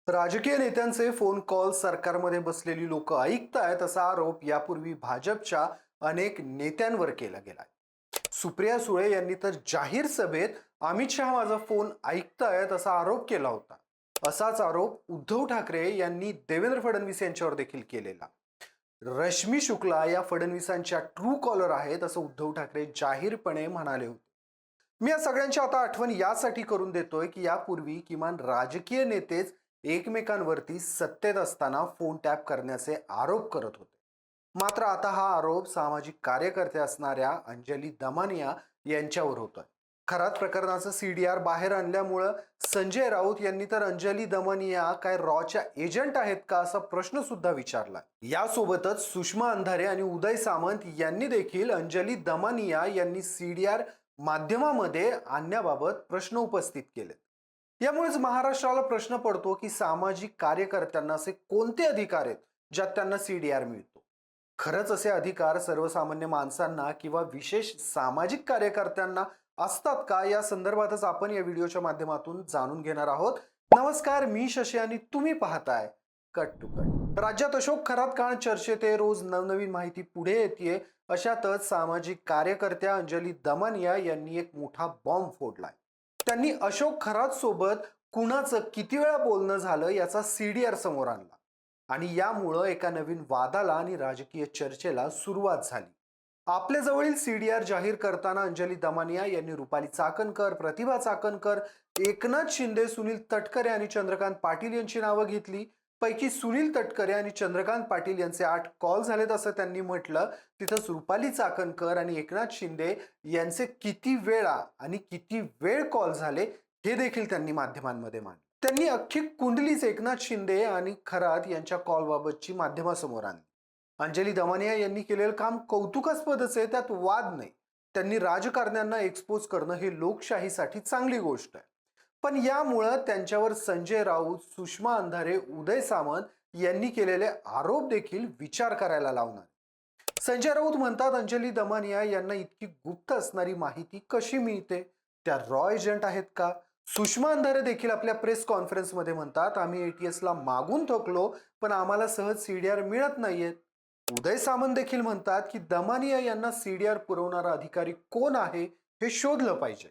राजकीय नेत्यांचे phone call सरकारमध्ये बसलेली लोक ऐकतायत असा आरोप यापूर्वी भाजपच्या अनेक नेत्यांवर केला गेलाय. सुप्रिया सुळे यांनी तर जाहीर सभेत अमित शहा माझा फोन ऐकतायत असा आरोप केला होता. असाच आरोप उद्धव ठाकरे यांनी देवेंद्र फडणवीस यांच्यावर देखील केलेला. रश्मी शुक्ला या फडणवीसांच्या ट्रू कॉलर आहेत असं उद्धव ठाकरे जाहीरपणे म्हणाले होते. मी या सगळ्यांची आता आठवण यासाठी करून देतोय की यापूर्वी किमान राजकीय नेतेच एकमेकांवरती सत्तेत असताना फोन टॅप करण्याचे आरोप करत होते. मात्र आता हा आरोप सामाजिक कार्यकर्ते असणाऱ्या अंजली दमानिया यांच्यावर होतोय. खरात प्रकरणाचं सीडीआर बाहेर आणल्यामुळं संजय राऊत यांनी तर अंजली दमानिया काय रॉच्या एजंट आहेत का असा प्रश्न सुद्धा विचारला. यासोबतच सुषमा अंधारे आणि उदय सामंत यांनी देखील अंजली दमानिया यांनी सीडीआर माध्यमामध्ये आणण्याबाबत प्रश्न उपस्थित केले. यामुळेच महाराष्ट्राला प्रश्न पडतो की सामाजिक कार्यकर्त्यांना असे कोणते अधिकार आहेत ज्यात त्यांना सीडीआर मिळतो. खरंच असे अधिकार सर्वसामान्य माणसांना किंवा विशेष सामाजिक कार्यकर्त्यांना असतात का, या संदर्भातच आपण या व्हिडिओच्या माध्यमातून जाणून घेणार आहोत. नमस्कार, मी शशी आणि तुम्ही पाहताय कट टू कट. राज्यात अशोक खरात काळ चर्चेत आहे, रोज नवनवीन माहिती पुढे येते. अशातच सामाजिक कार्यकर्त्या अंजली दमानिया यांनी एक मोठा बॉम्ब फोडलाय. त्यांनी अशोक खरात सोबत कुणाचं किती वेळा बोलणं झालं याचा सीडीआर समोर आणला आणि यामुळं एका नवीन वादाला आणि राजकीय चर्चेला सुरुवात झाली. आपल्या जवळील सीडीआर जाहीर करताना अंजली दमानिया यांनी रुपाली चाकणकर, प्रतिभा चाकणकर, एकनाथ शिंदे, सुनील तटकरे आणि चंद्रकांत पाटील यांची नावं घेतली. पैकी सुनील तटकरे आणि चंद्रकांत पाटील यांचे 8 कॉल झालेत असं त्यांनी म्हटलं. तिथंच रुपाली चाकणकर आणि एकनाथ शिंदे यांचे किती वेळा आणि किती वेळ कॉल झाले हे देखील त्यांनी माध्यमांमध्ये मांडले. त्यांनी अख्खी कुंडलीच एकनाथ शिंदे आणि खरात यांच्या कॉलबाबतची माध्यमासमोर आणली. अंजली दमानिया यांनी केलेलं काम कौतुकास्पदच आहे, त्यात वाद नाही. त्यांनी राजकारण्यांना एक्सपोज करणं हे लोकशाहीसाठी चांगली गोष्ट आहे. पण यामुळं त्यांच्यावर संजय राऊत, सुषमा अंधारे, उदय सामंत यांनी केलेले आरोप देखील विचार करायला लावणार. संजय राऊत म्हणतात अंजली दमानिया यांना इतकी गुप्त असणारी माहिती कशी मिळते, त्या रॉ एजंट आहेत का? सुषमा अंधारे देखील आपल्या प्रेस कॉन्फरन्समध्ये म्हणतात आम्ही ATS ला मागून थकलो पण आम्हाला सहज सीडीआर मिळत नाहीयेत. उदय सामंत देखील म्हणतात की दमानिया यांना सीडीआर पुरवणारा अधिकारी कोण आहे हे शोधलं पाहिजे.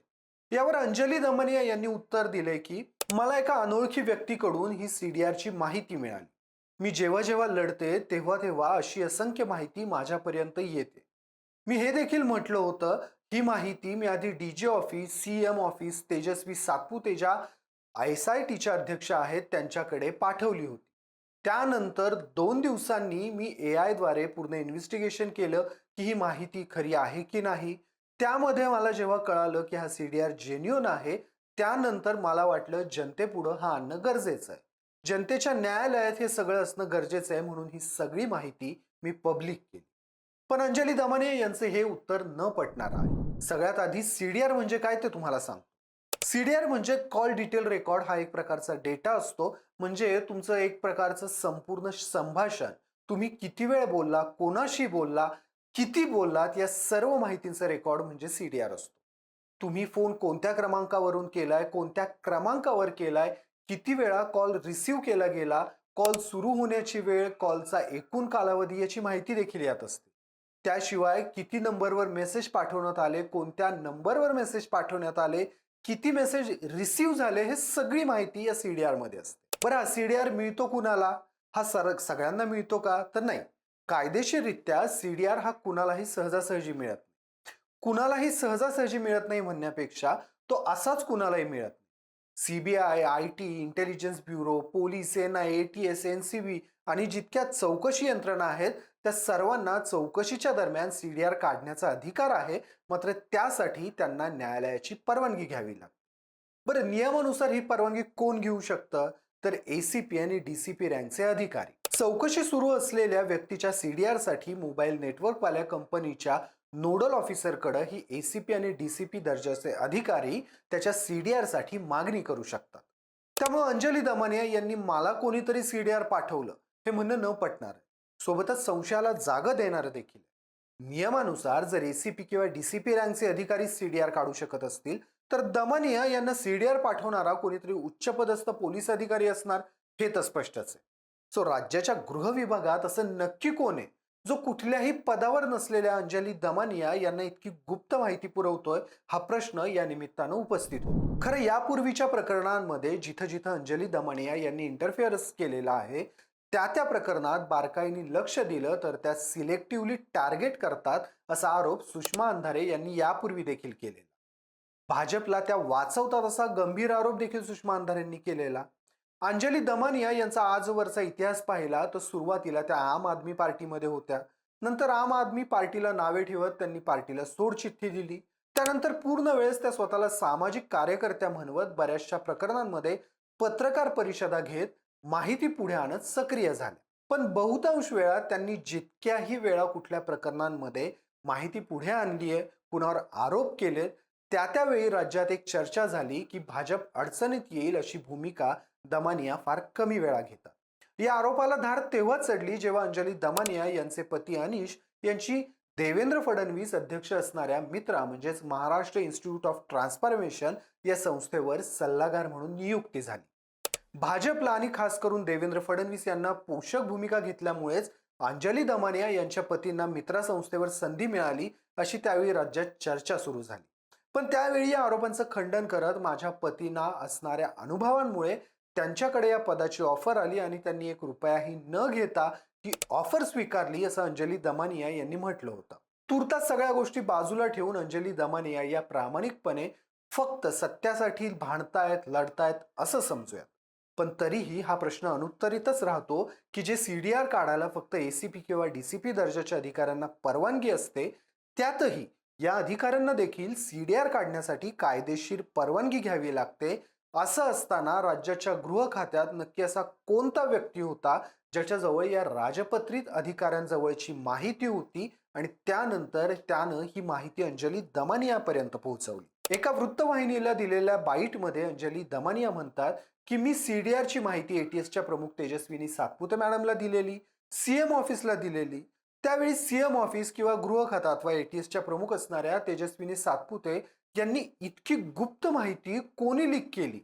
यावर अंजली दमानिया यांनी उत्तर दिले की मला एका अनोळखी व्यक्तीकडून ही सीडीआरची माहिती मिळाली. मी जेव्हा जेव्हा लढते तेव्हा तेव्हा अशी असंख्य माहिती माझ्यापर्यंत येते. मी हे देखील म्हटलं होतं ही माहिती मी आधी डीजे ऑफिस, CM ऑफिस, तेजस्वी सातपुतेजा SITच्या अध्यक्ष आहेत त्यांच्याकडे पाठवली होती. त्यानंतर 2 दिवसांनी मी AI द्वारे पूर्ण इन्व्हेस्टिगेशन केलं की ही माहिती खरी आहे की नाही. त्यामध्ये मला जेव्हा कळालं की हा सीडीआर जेन्युइन आहे, त्यानंतर मला वाटलं जनतेपुढं हा आणणं गरजेचं आहे. जनतेच्या न्यायालयात हे सगळं असणं गरजेचं आहे, म्हणून ही सगळी माहिती मी पब्लिक केली. पण अंजली दमानिया यांचे हे उत्तर न पटणार आहे. सगळ्यात आधी सीडीआर म्हणजे काय ते तुम्हाला सांगतो. सीडीआर म्हणजे कॉल डिटेल रेकॉर्ड, हा एक प्रकारचा डेटा असतो. म्हणजे तुमचं एक प्रकारचं संपूर्ण संभाषण, तुम्ही किती वेळ बोलला, कोणाशी बोलला, किती बोललात, या सर्व माहितीचा रेकॉर्ड म्हणजे सीडीआर असतो. तुम्ही फोन कोणत्या क्रमांकावरून केलाय, कोणत्या क्रमांकावर केलाय, किती वेळा कॉल रिसीव्ह केला गेला, कॉल सुरू होण्याची वेळ, कॉलचा एकूण कालावधी याची माहिती देखील यात असते. त्याशिवाय किती नंबरवर मेसेज पाठवण्यात आले, कोणत्या नंबरवर मेसेज पाठवण्यात आले, किती मेसेज रिसीव्ह झाले, हे सगळी माहिती या सीडीआर मध्ये असते. बरं, हा सीडीआर मिळतो कुणाला? हा सगळ्यांना मिळतो का? तर नाही. कायदेशीररित्या सीडीआर हा कुणालाही सहजासहजी मिळत नाही. कुणालाही सहजासहजी मिळत नाही म्हणण्यापेक्षा तो असाच कुणालाही मिळत नाही. CBI, IT, intelligence bureau, police, NI, ATS, NCB आणि जितक्या चौकशी यंत्रणा आहेत त्या सर्वांना चौकशीच्या दरम्यान सीडीआर काढण्याचा अधिकार आहे. मात्र त्यासाठी त्यांना न्यायालयाची परवानगी घ्यावी लागते. बरं, नियमानुसार ही परवानगी कोण घेऊ शकतं? तर ACP आणि DCP रँकचे अधिकारी. चौकशी सुरू असलेल्या व्यक्तीच्या सीडीआर साठी मोबाईल नेटवर्कवाल्या कंपनीच्या नोडल ऑफिसरकडे ही ACP आणि DCP दर्जाचे अधिकारी त्याच्या सीडीआर साठी मागणी करू शकतात. त्यामुळे अंजली दमानिया यांनी मला कोणीतरी सीडीआर पाठवलं हे म्हणणं न पटणार. सोबतच संशयाला जागा देणारं देखील. नियमानुसार जर ACP किंवा DCP रँकचे अधिकारी सीडीआर काढू शकत असतील तर दमानिया यांना सीडीआर पाठवणारा कोणीतरी उच्चपदस्थ पोलीस अधिकारी असणार. हे तर स्पष्टच आहे. सो राज्याच्या गृह विभागात असं नक्की कोण आहे जो कुठल्याही पदावर नसलेल्या अंजली दमानिया यांना इतकी गुप्त माहिती पुरवतोय, हा प्रश्न या निमित्तानं उपस्थित होतो. खरं यापूर्वीच्या प्रकरणांमध्ये जिथं जिथं अंजली दमानिया यांनी इंटरफिअरन्स केलेला आहे, त्या प्रकरणात बारकाईने लक्ष दिलं तर त्या सिलेक्टिव्हली टार्गेट करतात, असा आरोप सुषमा अंधारे यांनी यापूर्वी देखील केलेला. भाजपला त्या वाचवतात असा गंभीर आरोप देखील सुषमा अंधारेंनी केलेला. अंजली दमानिया यांचा आजवरचा इतिहास पाहिला तर सुरुवातीला त्या आम आदमी पार्टीमध्ये होत्या. नंतर आम आदमी पार्टीला नावे ठेवत त्यांनी पार्टीला सोडचिठ्ठी दिली. त्यानंतर पूर्ण वेळेस त्या स्वतःला सामाजिक कार्यकर्त्या म्हणवत बऱ्याचशा प्रकरणांमध्ये पत्रकार परिषदा घेत माहिती पुढे आणत सक्रिय झाल्या. पण बहुतांश वेळा त्यांनी जितक्याही वेळा कुठल्या प्रकरणांमध्ये माहिती पुढे आणली आहे, कुणावर आरोप केलेत, त्यावेळी राज्यात एक चर्चा झाली की भाजप अडचणीत येईल अशी भूमिका दमानिया फार कमी वेळा घेतात. या आरोपाला धार तेव्हा चढली जेव्हा अंजली दमानिया यांचे पती अनिश यांची देवेंद्र फडणवीस अध्यक्ष असणाऱ्या मित्रा म्हणजेच महाराष्ट्र इन्स्टिट्यूट ऑफ ट्रान्सफॉर्मेशन या संस्थेवर सल्लागार म्हणून नियुक्ती झाली. भाजपला आणि खास करून देवेंद्र फडणवीस यांना पोषक भूमिका घेतल्यामुळेच अंजली दमानिया यांच्या पतींना मित्रा संस्थेवर संधी मिळाली अशी त्यावेळी राज्यात चर्चा सुरू झाली. पण त्यावेळी या आरोपांचं खंडन करत माझ्या पतींना असणाऱ्या अनुभवांमुळे त्यांच्याकडे या पदाची ऑफर आली आणि त्यांनी एक रुपयाही न घेता ती ऑफर स्वीकारली, असं अंजली दमानिया यांनी म्हटलं होतं. तुर्तास सगळ्या गोष्टी बाजूला ठेवून अंजली दमानिया या प्रामाणिकपणे फक्त सत्यासाठी भांडतायत, लढतायत असं समजूयात. पण तरीही हा प्रश्न अनुत्तरितच राहतो की जे सीडीआर काढायला फक्त एसीपी किंवा डीसीपी दर्जाच्या अधिकाऱ्यांना परवानगी असते, त्यातही या अधिकाऱ्यांना देखील सीडीआर काढण्यासाठी कायदेशीर परवानगी घ्यावी लागते. असं असताना राज्याच्या गृह खात्यात नक्की असा कोणता व्यक्ती होता ज्याच्याजवळ या राजपत्रित अधिकाऱ्यांजवळची माहिती होती आणि त्यानंतर त्यानं ही माहिती अंजली दमानियापर्यंत पोहोचवली. एका वृत्तवाहिनीला दिलेल्या बाईटमध्ये अंजली दमानिया म्हणतात की मी सीडीआरची माहिती एटीएसच्या प्रमुख तेजस्विनी सातपुते मॅडमला दिलेली, सीएम ऑफिसला दिलेली. त्यावेळी सीएम ऑफिस किंवा गृह खातं अथवा एटीएसच्या प्रमुख असणाऱ्या तेजस्विनी सातपुते यांनी इतकी गुप्त माहिती कोणी लीक केली,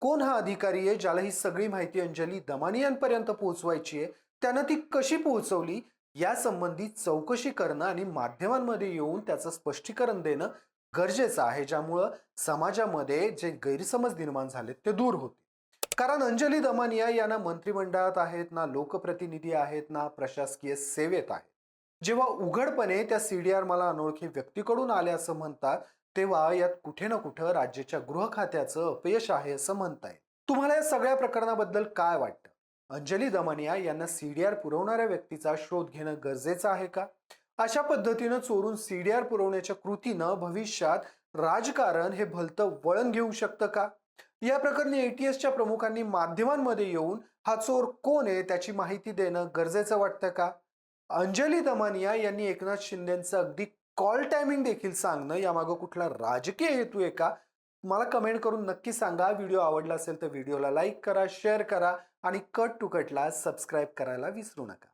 कोण हा अधिकारी आहे ज्याला ही सगळी माहिती अंजली दमानियांपर्यंत पोहोचवायची आहे, त्यानं ती कशी पोहोचवली, या संबंधी चौकशी करणं आणि माध्यमांमध्ये येऊन त्याचं स्पष्टीकरण देणं गरजेचं आहे, ज्यामुळं समाजामध्ये जे गैरसमज निर्माण झाले ते दूर होते. कारण अंजली दमानिया यांना मंत्रिमंडळात आहेत, ना लोकप्रतिनिधी आहेत, ना प्रशासकीय सेवेत आहेत. जेव्हा उघडपणे त्या सीडीआर मला अनोळखी व्यक्तीकडून आले असं म्हणतात, तेव्हा यात कुठे ना कुठं राज्याच्या गृह खात्याचं अपयश आहे असं म्हणता येईल. तुम्हाला या सगळ्या प्रकरणाबद्दल काय वाटतं? अंजली दमानिया यांना सीडीआर पुरवणाऱ्या व्यक्तीचा शोध घेणं गरजेचं आहे का? अशा पद्धतीनं चोरून सीडीआर पुरवण्याच्या कृतीनं भविष्यात राजकारण हे भलतं वळण घेऊ शकतं का? या प्रकरणी एटीएसच्या प्रमुखांनी माध्यमांमध्ये येऊन हा चोर कोण आहे त्याची माहिती देणं गरजेचं वाटतं का? अंजली दमानिया यांनी एकनाथ शिंदेचं अगदी कॉल टायमिंग देखील सांगणं यामागं कुठला राजकीय हेतू आहे का? मला कमेंट करून नक्की सांगा. व्हिडिओ आवडला असेल तर व्हिडिओला लाईक करा, शेअर करा आणि कट टू कटला सबस्क्राईब करायला विसरू नका.